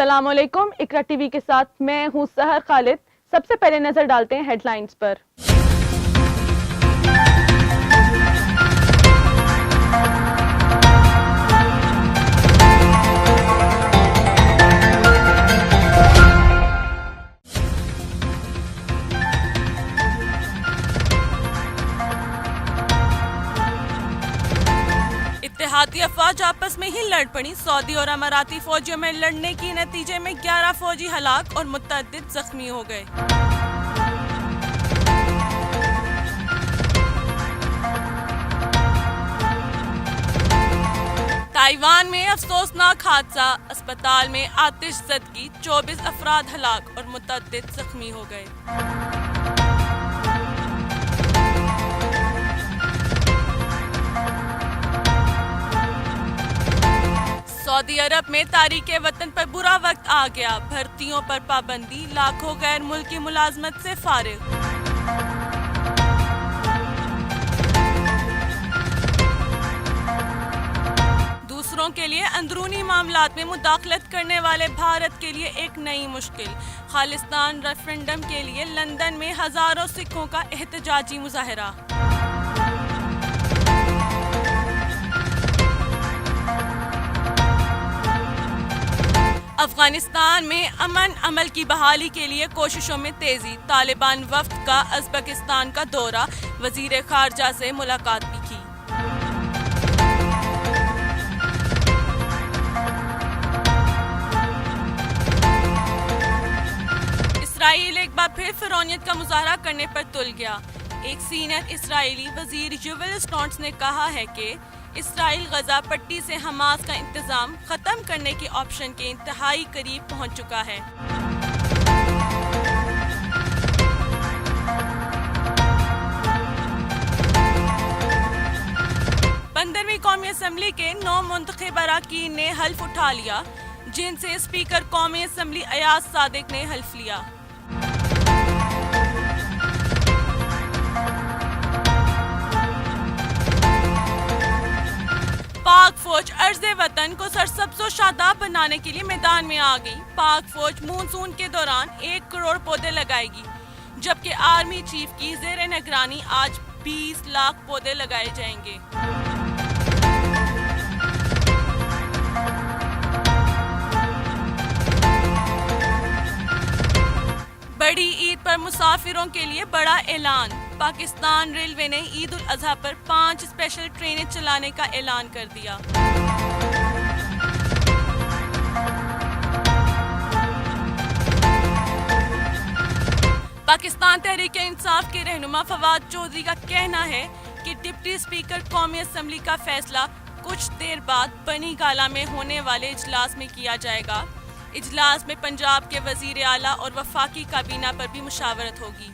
السلام علیکم، اقرا T V کے ساتھ میں ہوں سحر خالد۔ سب سے پہلے نظر ڈالتے ہیں ہیڈ لائنز پر۔ اتحادی افواج آپس میں ہی لڑ پڑی۔ سعودی اور اماراتی فوجیوں میں لڑنے کے نتیجے میں 11 فوجی ہلاک اور متعدد زخمی ہو گئے۔ تائیوان میں افسوسناک حادثہ، اسپتال میں آتش زدگی، 24 افراد ہلاک اور متعدد زخمی ہو گئے۔ سعودی عرب میں تاریخ وطن پر برا وقت آ گیا، بھرتیوں پر پابندی، لاکھوں غیر ملکی ملازمت سے فارغ۔ دوسروں کے لیے اندرونی معاملات میں مداخلت کرنے والے بھارت کے لیے ایک نئی مشکل۔ خالصتان ریفرنڈم کے لیے لندن میں ہزاروں سکھوں کا احتجاجی مظاہرہ۔ افغانستان میں امن عمل کی بحالی کے لیے کوششوں میں تیزی، طالبان وفد کا ازبکستان کا دورہ، وزیر خارجہ سے ملاقات بھی کی۔ اسرائیل ایک بار پھر فرعونیت کا مظاہرہ کرنے پر تل گیا۔ ایک سینئر اسرائیلی وزیر یوول سٹونٹس نے کہا ہے کہ اسرائیل غزہ پٹی سے حماس کا انتظام ختم کرنے کے آپشن کے انتہائی قریب پہنچ چکا ہے۔ پندرہویں قومی اسمبلی کے 9 منتخب اراکین نے حلف اٹھا لیا، جن سے اسپیکر قومی اسمبلی ایاز صادق نے حلف لیا۔ پاک فوج ارض وطن کو سرسبز و شاداب بنانے کے لیے میدان میں آ گئی۔ پاک فوج مونسون کے دوران 1 کروڑ پودے لگائے گی، جبکہ آرمی چیف کی زیر نگرانی آج 20 لاکھ پودے لگائے جائیں گے۔ بڑی عید پر مسافروں کے لیے بڑا اعلان۔ پاکستان ریلوے نے عید الاضحیٰ پر 5 اسپیشل ٹرینیں چلانے کا اعلان کر دیا۔ پاکستان تحریک انصاف کے رہنما فواد چودھری کا کہنا ہے کہ ڈپٹی اسپیکر قومی اسمبلی کا فیصلہ کچھ دیر بعد بنی گالہ میں ہونے والے اجلاس میں کیا جائے گا۔ اجلاس میں پنجاب کے وزیر اعلیٰ اور وفاقی کابینہ پر بھی مشاورت ہوگی۔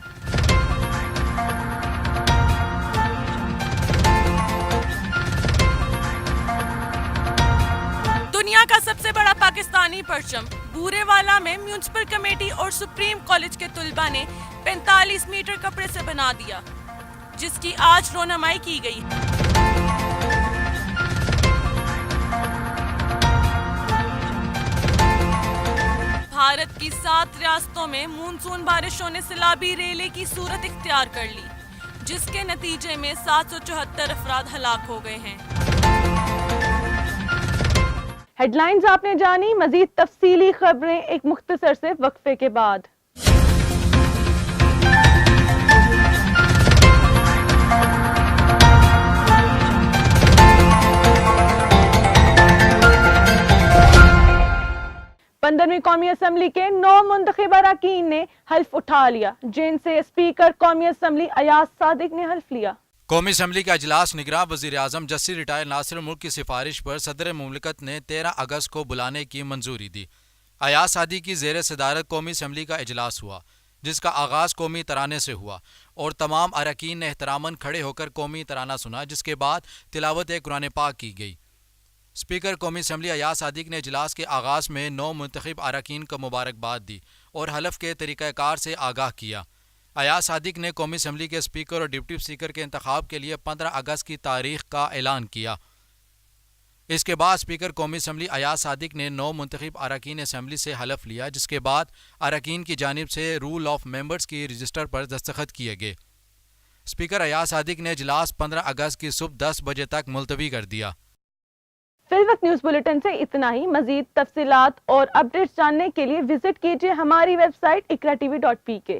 دنیا کا سب سے بڑا پاکستانی پرچم بورے والا میں میونسپل کمیٹی اور سپریم کالج کے طلباء نے 45 میٹر کپڑے سے بنا دیا، جس کی آج رونمائی کی گئی۔ بھارت کی 7 ریاستوں میں مونسون بارشوں نے سیلابی ریلے کی صورت اختیار کر لی، جس کے نتیجے میں 774 افراد ہلاک ہو گئے ہیں۔ ہیڈ لائنز آپ نے جانی، مزید تفصیلی خبریں ایک مختصر سے وقفے کے بعد۔ پندرہویں قومی اسمبلی کے 9 منتخب اراکین نے حلف اٹھا لیا، جن سے اسپیکر قومی اسمبلی ایاز صادق نے حلف لیا۔ قومی اسمبلی کا اجلاس نگراں وزیر اعظم جسٹس ریٹائر ناصر ملک کی سفارش پر صدر مملکت نے 13 اگست کو بلانے کی منظوری دی۔ ایاز صادق کی زیر صدارت قومی اسمبلی کا اجلاس ہوا، جس کا آغاز قومی ترانے سے ہوا اور تمام اراکین نے احتراماً کھڑے ہو کر قومی ترانہ سنا، جس کے بعد تلاوت قرآن پاک کی گئی۔ اسپیکر قومی اسمبلی ایاز صادق نے اجلاس کے آغاز میں 9 منتخب اراکین کو مبارکباد دی اور حلف کے طریقہ کار سے آگاہ کیا۔ ایاز صادق نے قومی اسمبلی کے اسپیکر اور ڈپٹی اسپیکر کے انتخاب کے لیے 15 اگست کی تاریخ کا اعلان کیا۔ اس کے بعد اسپیکر قومی اسمبلی ایاز صادق نے 9 منتخب اراکین اسمبلی سے حلف لیا، جس کے بعد اراکین کی جانب سے رول آف ممبرز کی رجسٹر پر دستخط کیے گئے۔ اسپیکر ایاز صادق نے اجلاس 15 اگست کی صبح 10 بجے تک ملتوی کر دیا۔ فی الوقت نیوز بلیٹن سے اتنا ہی۔ مزید تفصیلات اور اپڈیٹس جاننے کے لیے وزٹ کیجیے ہماری ویب سائٹ اقرا tv.pk۔